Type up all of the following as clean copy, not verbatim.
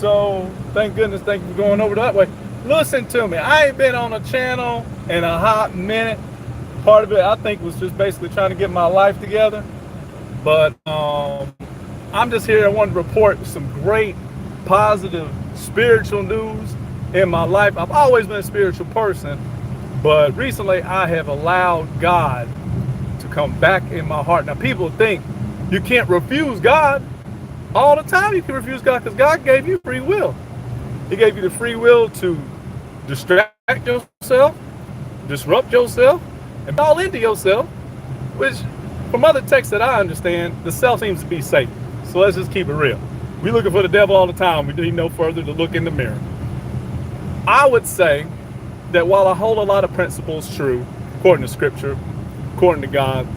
So thank goodness, thank you for going over that way. Listen to me. I ain't been on a channel in a hot minute. Part of it, I think, was just basically trying to get my life together. But I'm just here. I wanted to report some great, positive, spiritual news in my life. I've always been a spiritual person, but recently I have allowed God to come back in my heart. Now, people think you can't refuse God. All the time you can refuse God because God gave you free will. He gave you the free will to distract yourself, disrupt yourself, and fall into yourself, which from other texts that I understand, the self seems to be Satan. So let's just keep it real. We looking for the devil all the time. We need no further to look in the mirror. I would say that while I hold a lot of principles true, according to scripture, according to God,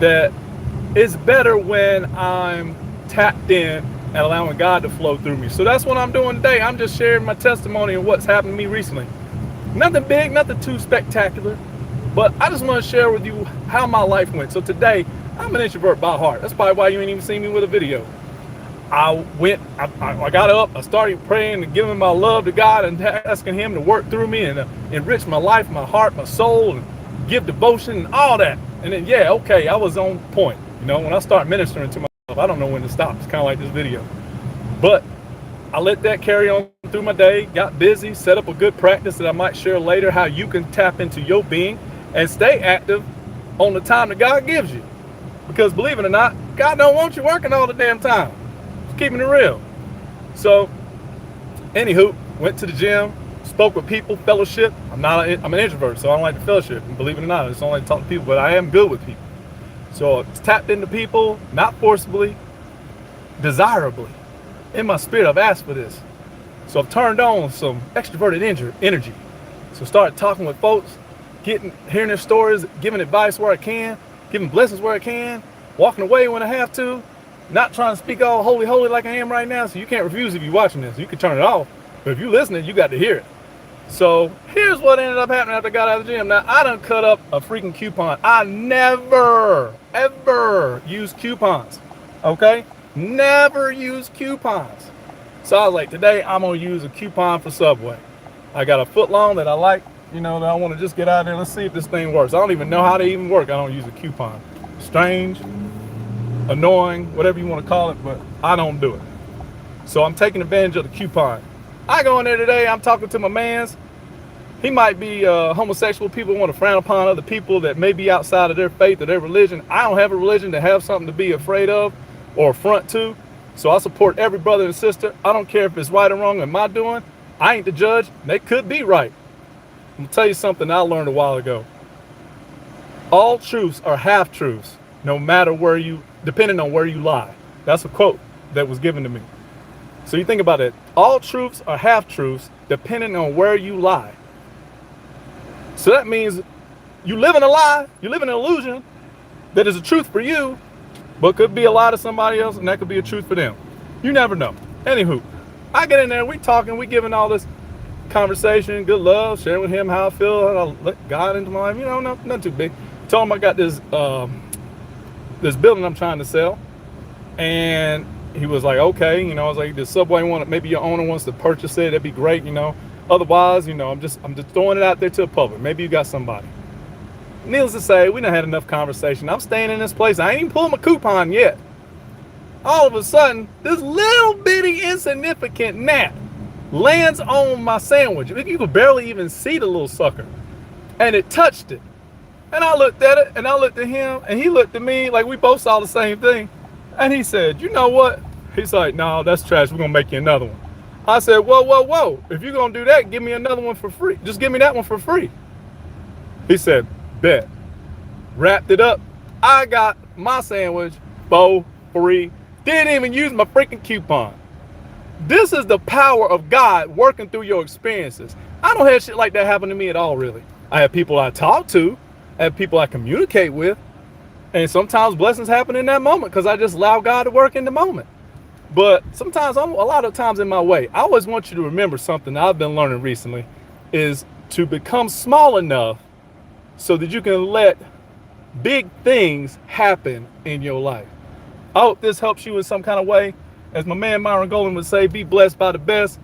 that it's better when I'm tapped in and allowing God to flow through me. So that's what I'm doing today. I'm just sharing my testimony and what's happened to me recently. Nothing big, nothing too spectacular, but I just want to share with you how my life went. So today, I'm an introvert by heart. That's probably why you ain't even seen me with a video. I got up, I started praying and giving my love to God and asking Him to work through me and enrich my life, my heart, my soul, and give devotion and all that. And then, yeah, okay, I was on point. You know, when I start ministering to myself, I don't know when to stop. It's kind of like this video. But I let that carry on through my day, got busy, set up a good practice that I might share later, how you can tap into your being and stay active on the time that God gives you. Because believe it or not, God don't want you working all the damn time. Just keeping it real. So, anywho, went to the gym, spoke with people, fellowship. I'm an introvert, so I don't like the fellowship. And believe it or not, I just don't like to talk to people, but I am good with people. So it's tapped into people, not forcibly, desirably. In my spirit, I've asked for this. So I've turned on some extroverted energy. So started talking with folks, hearing their stories, giving advice where I can, giving blessings where I can, walking away when I have to, not trying to speak all holy like I am right now. So you can't refuse if you're watching this. You can turn it off. But if you're listening, you got to hear it. So here's what ended up happening after I got out of the gym. Now, I done cut up a freaking coupon. I never, ever use coupons. Okay? Never use coupons. So I was like, today I'm going to use a coupon for Subway. I got a foot long that I like, you know, that I want to just get out there. Let's see if this thing works. I don't even know how they even work. I don't use a coupon. Strange, annoying, whatever you want to call it, but I don't do it. So I'm taking advantage of the coupon. I go in there today, I'm talking to my mans. He might be homosexual. People want to frown upon other people that may be outside of their faith or their religion. I don't have a religion to have something to be afraid of or affront to. So I support every brother and sister. I don't care if it's right or wrong in my doing. I ain't the judge. They could be right. I'm going to tell you something I learned a while ago. All truths are half-truths, no matter where depending on where you lie. That's a quote that was given to me. So you think about it. All truths are half-truths depending on where you lie. So that means you live in a lie, you live in an illusion that is a truth for you, but could be a lie to somebody else, and that could be a truth for them. You never know. Anywho, I get in there, we talking, we giving all this conversation, good love, sharing with him how I feel, how I let God into my life, you know, nothing too big. Told him I got this building I'm trying to sell, and he was like, okay, you know, I was like, the Subway maybe your owner wants to purchase it, that'd be great, you know. Otherwise, you know, I'm just throwing it out there to the public. Maybe you got somebody. Needless to say, we done had enough conversation. I'm staying in this place. I ain't even pulled my coupon yet. All of a sudden, this little bitty insignificant gnat lands on my sandwich. You could barely even see the little sucker. And it touched it. And I looked at it, and I looked at him, and he looked at me like we both saw the same thing. And he said, you know what? He's like, no, that's trash. We're going to make you another one. I said, whoa. If you're going to do that, give me another one for free. Just give me that one for free. He said, bet. Wrapped it up. I got my sandwich for free. Didn't even use my freaking coupon. This is the power of God working through your experiences. I don't have shit like that happen to me at all, really. I have people I talk to. I have people I communicate with. And sometimes blessings happen in that moment because I just allow God to work in the moment. But sometimes, a lot of times in my way, I always want you to remember something that I've been learning recently is to become small enough so that you can let big things happen in your life. I hope this helps you in some kind of way. As my man Myron Golden would say, be blessed by the best.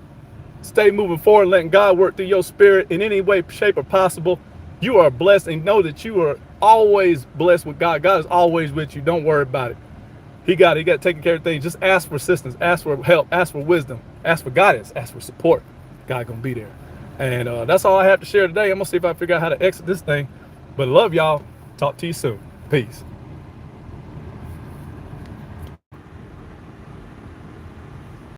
Stay moving forward, letting God work through your spirit in any way, shape, or possible. You are blessed, and know that you are always blessed with God. God is always with you. Don't worry about it. He got taken care of things. Just ask for assistance, ask for help, ask for wisdom, ask for guidance, ask for support. God gonna be there. And that's all I have to share today. I'm gonna see if I figure out how to exit this thing. But love y'all. Talk to you soon. Peace.